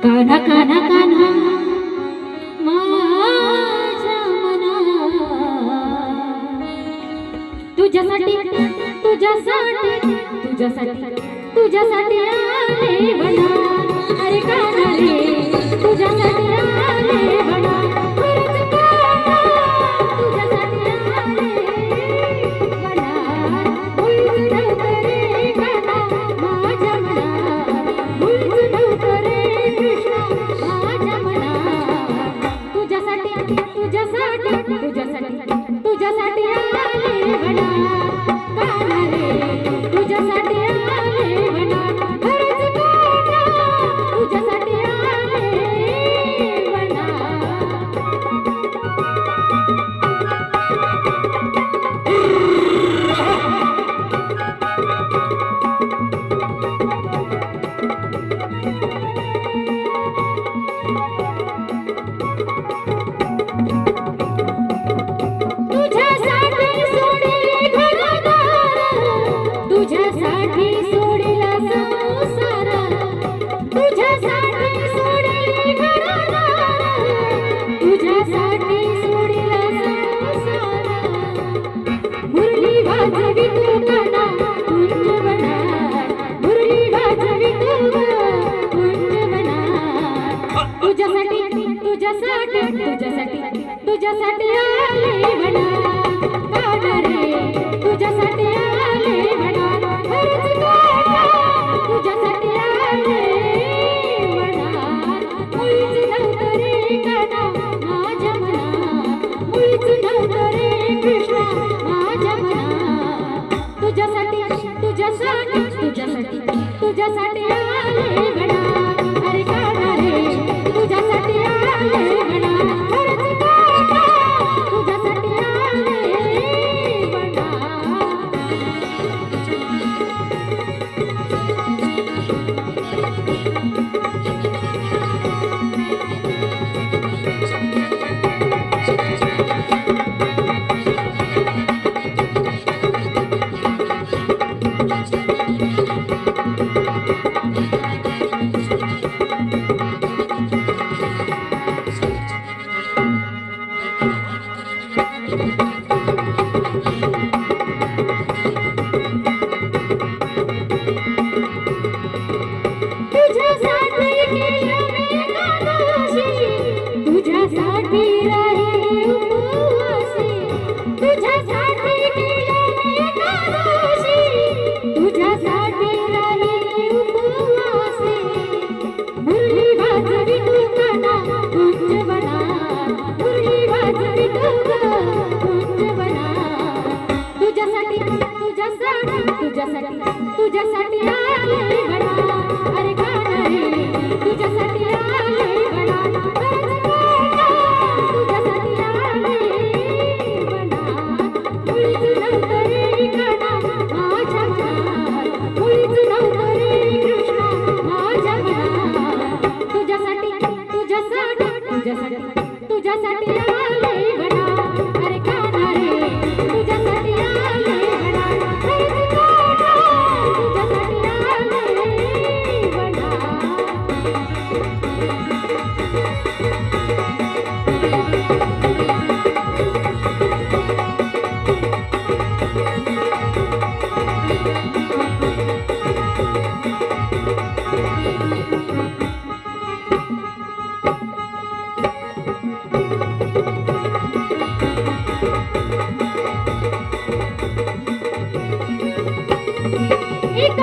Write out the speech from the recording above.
कान्हा कान्हा कान्हा माझ्या मना तुझ्यासाठी तुझ्यासाठी तुझ्यासाठी तुझ्यासाठी आले बना अरे कान्हा रे तुझ्यासाठी आले बना खरंच कान्हा तुझ्यासाठी आले बना मुळीच नव्हतं रे कान्हा माझ्या मना मुळीच नव्हतं रे कृष्णा माझ्या मना तुझ्यासाठी तुझ्यासाठी तुझ्यासाठी तुझ्यासाठी आले बना कान्हा रे तुझ्यासाठी आले बना खरंच कान्हा तुझ्यासाठी आले बना तुझ्यासाठी सोडले घरदार तुझ्यासाठी सोडला संसार तुझ्यासाठी सोडले घरदार तुझ्यासाठी सोडला संसार मुरली वाजवी तू कान्हा कुंजवनात मुरली वाजवी तू कुंजवनात तुझ्यासाठी तुझ्यासाठी तुझ्यासाठी तुझ्यासाठी आले बना कान्हा रे तुझ्यासाठी आले बना खरंच कान्हा तुझ्यासाठी आले बना मुळीच नव्हतं रे कान्हा माझ्या मना मुळीच नव्हतं रे कृष्णा माझ्या मना तुझ्यासाठी तुझ्यासाठी तुझ्यासाठी तुझ्यासाठी आले बना अरे कान्हा रे तुझ्यासाठी आले बना खरंच कान्हा तुझ्यासाठी आले बना तुझ्यासाठी केलं मी एकादशी तुझ्यासाठी राहिले उपवासी तुझ्यासाठी केलं मी एकादशी तुझ्यासाठी राहिले उपवासी मुरली वाजवी तू कान्हा कुंजवनात मुरली वाजवी तू कुंजवनात तुझ्यासाठी तुझ्यासाठी तुझ्यासाठी तुझ्यासाठी आले